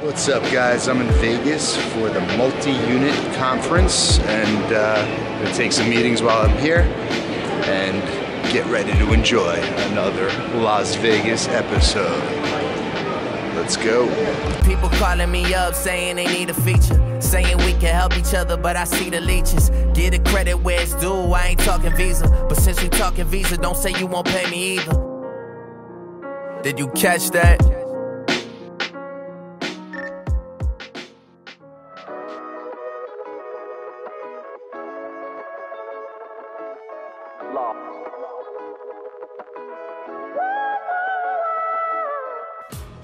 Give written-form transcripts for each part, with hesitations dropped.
What's up, guys? I'm in Vegas for the multi-unit conference, and I'm going to take some meetings while I'm here and get ready to enjoy another Las Vegas episode. Let's go. People calling me up saying they need a feature, saying we can help each other, but I see the leeches. Get a credit where it's due, I ain't talking Visa, but since we talking Visa, don't say you won't pay me either. Did you catch that?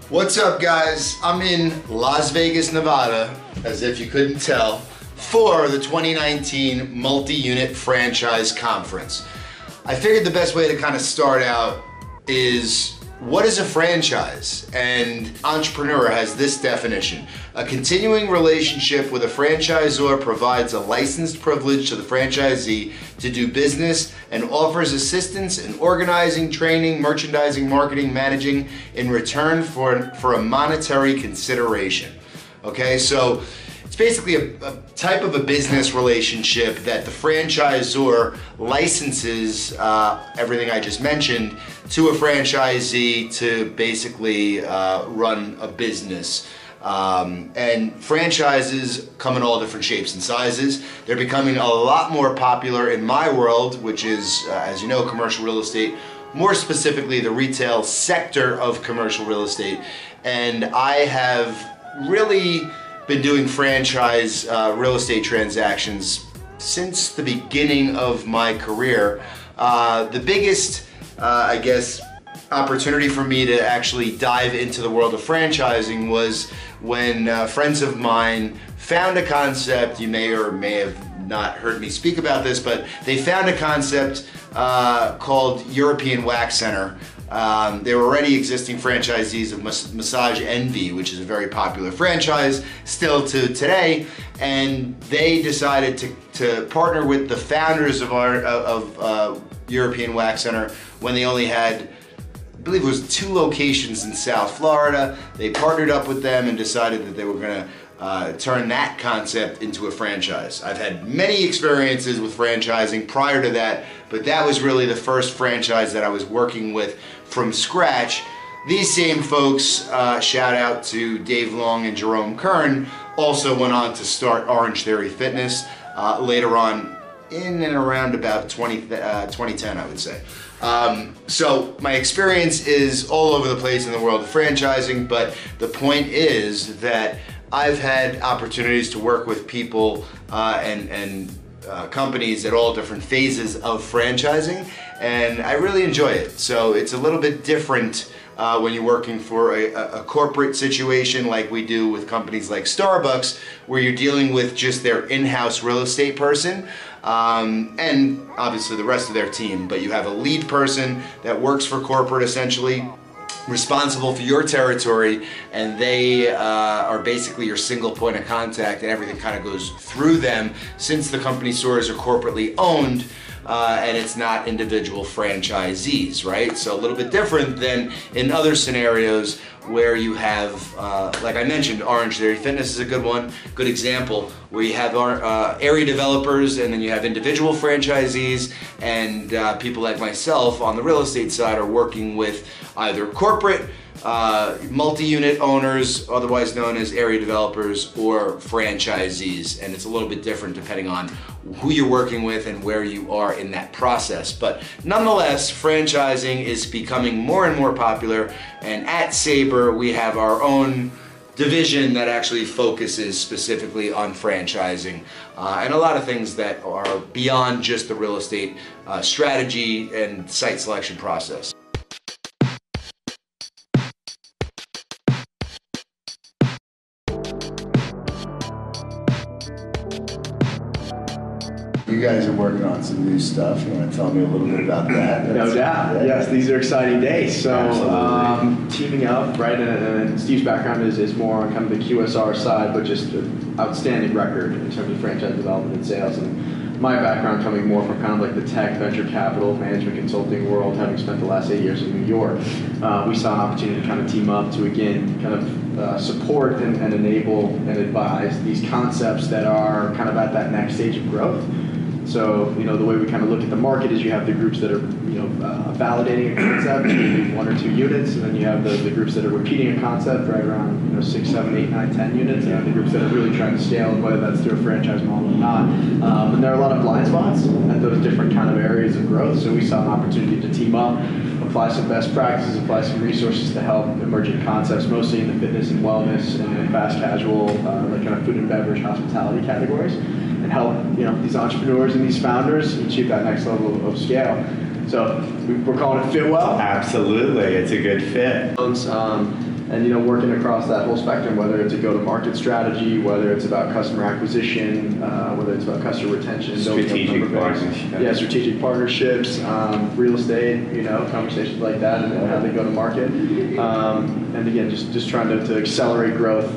What's up, guys? I'm in Las Vegas, Nevada, as if you couldn't tell, for the 2019 Multi-Unit Franchise Conference. I figured the best way to kind of start out is, what is a franchise? And Entrepreneur has this definition: a continuing relationship with a franchisor provides a licensed privilege to the franchisee to do business and offers assistance in organizing, training, merchandising, marketing, managing in return for a monetary consideration. Okay, so it's basically a type of a business relationship that the franchisor licenses everything I just mentioned to a franchisee to basically run a business. And franchises come in all different shapes and sizes. They're becoming a lot more popular in my world, which is, as you know, commercial real estate, more specifically the retail sector of commercial real estate. And I have really been doing franchise real estate transactions since the beginning of my career. The biggest, I guess, opportunity for me to actually dive into the world of franchising was when friends of mine found a concept. You may or may have not heard me speak about this, but they found a concept called European Wax Center. There were already existing franchisees of Massage Envy, which is a very popular franchise still to today, and they decided to partner with the founders of European Wax Center when they only had, I believe it was 2 locations in South Florida. They partnered up with them and decided that they were going to turn that concept into a franchise. I've had many experiences with franchising prior to that, but that was really the first franchise that I was working with from scratch. These same folks, shout out to Dave Long and Jerome Kern, also went on to start Orange Theory Fitness later on in and around about 2010, I would say. So my experience is all over the place in the world of franchising, but the point is that I've had opportunities to work with people and companies at all different phases of franchising, and I really enjoy it. So it's a little bit different when you're working for a corporate situation like we do with companies like Starbucks, where you're dealing with just their in-house real estate person and obviously the rest of their team, but you have a lead person that works for corporate, essentially responsible for your territory, and they are basically your single point of contact, and everything kind of goes through them since the company stores are corporately owned and it's not individual franchisees, right? So a little bit different than in other scenarios where you have, like I mentioned, Orange Theory Fitness is a good example, where you have area developers and then you have individual franchisees, and people like myself on the real estate side are working with either corporate multi-unit owners, otherwise known as area developers, or franchisees, and it's a little bit different depending on who you're working with and where you are in that process. But nonetheless, franchising is becoming more and more popular, and at Sabre we have our own division that actually focuses specifically on franchising and a lot of things that are beyond just the real estate strategy and site selection process. You guys are working on some new stuff. You want to tell me a little bit about that? No doubt. Yeah. Yes, these are exciting days. So teaming up, right? And Steve's background is more on kind of the QSR side, but just an outstanding record in terms of franchise development and sales. And my background coming more from kind of like the tech, venture capital, management consulting world, having spent the last 8 years in New York, we saw an opportunity to kind of team up to, again, kind of support and enable and advise these concepts that are kind of at that next stage of growth. So, the way we kind of look at the market is you have the groups that are, validating a concept, maybe 1 or 2 units, and then you have the groups that are repeating a concept right around, 6, 7, 8, 9, 10 units, and you have the groups that are really trying to scale, whether that's through a franchise model or not. And there are a lot of blind spots at those different kind of areas of growth, so we saw an opportunity to team up, apply some best practices, apply some resources to help emerging concepts, mostly in the fitness and wellness and fast casual, like kind of food and beverage, hospitality categories, and help these entrepreneurs and these founders achieve that next level of scale. So we're calling it Fit Well. Absolutely, it's a good fit. And working across that whole spectrum, whether it's a go-to-market strategy, whether it's about customer acquisition, whether it's about customer retention, strategic partnerships. Yeah, strategic partnerships, real estate, conversations like that, and how they go to market. And again, just trying to accelerate growth,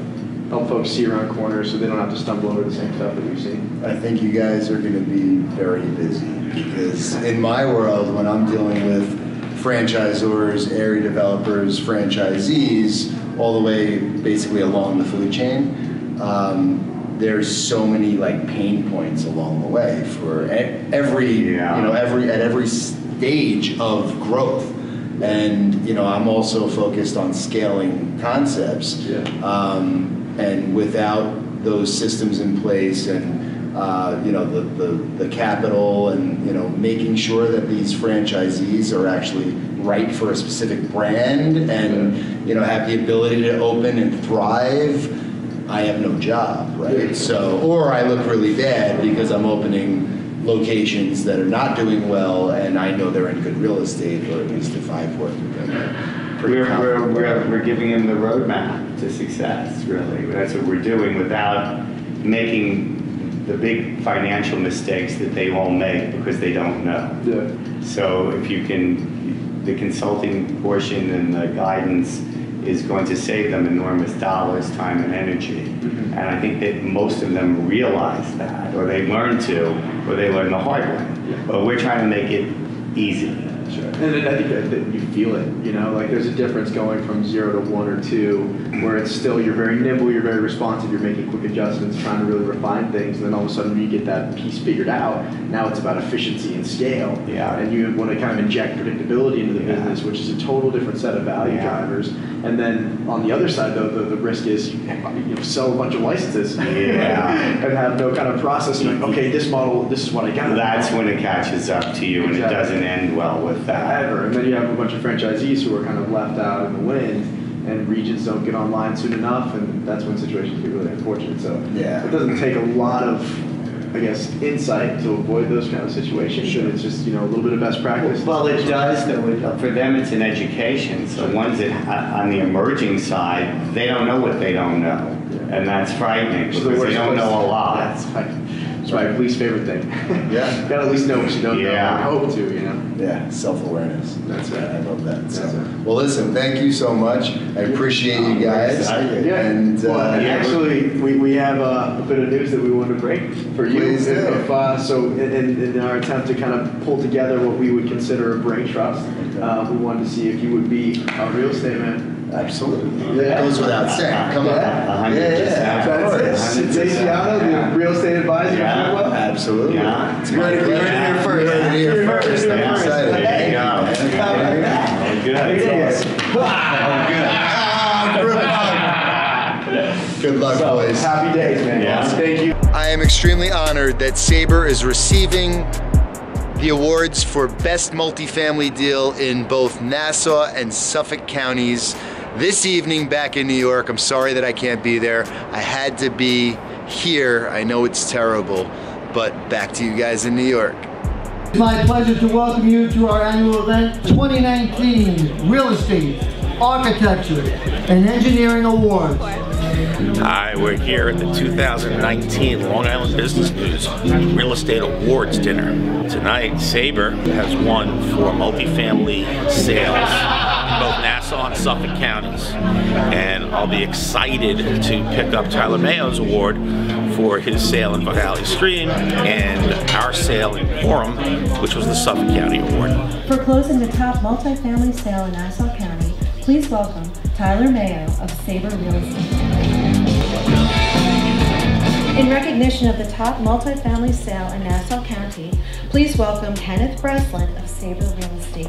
help folks see around corners so they don't have to stumble over the same stuff that we've seen. I think you guys are going to be very busy, because in my world, when I'm dealing with franchisors, area developers, franchisees, all the way basically along the food chain, there's so many pain points along the way for every at every stage of growth. And I'm also focused on scaling concepts. And without those systems in place, and the capital, and making sure that these franchisees are actually right for a specific brand, and have the ability to open and thrive, I have no job, right? So, or I look really bad because I'm opening locations that are not doing well, and I know they're in good real estate, or at least if I've worked with them. We're giving them the roadmap to success, really. That's what we're doing, without making the big financial mistakes that they all make because they don't know. Yeah. So if you can, the consulting portion and the guidance is going to save them enormous dollars, time, and energy. Mm-hmm. And I think that most of them realize that, or they learn to, or they learn the hard way. Yeah. But we're trying to make it easy. Sure. And I think that you feel it, there's a difference going from 0 to 1 or 2, where it's still, you're very nimble, you're very responsive, you're making quick adjustments, trying to really refine things, and then all of a sudden when you get that piece figured out, now it's about efficiency and scale. Yeah. And you want to kind of inject predictability into the business, which is a total different set of value drivers. And then on the other side, though, the risk is you sell a bunch of licenses and have no kind of process. Like, okay, this model, this is what I got. That's when it catches up to you, and it doesn't end well with that. Ever. And then you have a bunch of franchisees who are kind of left out in the wind, and regions don't get online soon enough, and that's when situations get really unfortunate. So it doesn't take a lot of, insight to avoid those kind of situations. Sure. It's just, a little bit of best practice. Well, it does, though. For them, it's an education. So ones that, on the emerging side, they don't know what they don't know. Yeah. And that's frightening, because they don't know a lot. That's my least favorite thing. Yeah. You gotta at least know what you don't know. I hope to, Yeah, self-awareness. That's right. I love that. Well, listen, thank you so much. I appreciate you guys. Yeah. And actually, we have a bit of news that we wanted to break for you. Please do. So in our attempt to kind of pull together what we would consider a brain trust, we wanted to see if you would be a real estate man. Absolutely. That goes without saying. Come on. 100%. That's it. Daciano, the real estate advisor. Absolutely. Yeah. It's great to hear first. You heard it here first. I'm excited. There you go. Good luck, boys. Happy days, man. Yeah. Thank you. I am extremely honored that Sabre is receiving the awards for Best Multifamily Deal in both Nassau and Suffolk counties this evening back in New York. I'm sorry that I can't be there. I had to be here. I know it's terrible, but back to you guys in New York. It's my pleasure to welcome you to our annual event, 2019 Real Estate, Architecture, and Engineering Awards. Hi, we're here at the 2019 Long Island Business News Real Estate Awards dinner. Tonight, Sabre has won for multifamily sales in both Nassau and Suffolk counties. And I'll be excited to pick up Tyler Mayo's award for his sale in Valley Stream and our sale in Orem, which was the Suffolk County Award. For closing the top multifamily sale in Nassau County, please welcome Tyler Mayo of Sabre Real Estate. In recognition of the top multifamily sale in Nassau County, please welcome Kenneth Breslin of Sabre Real Estate.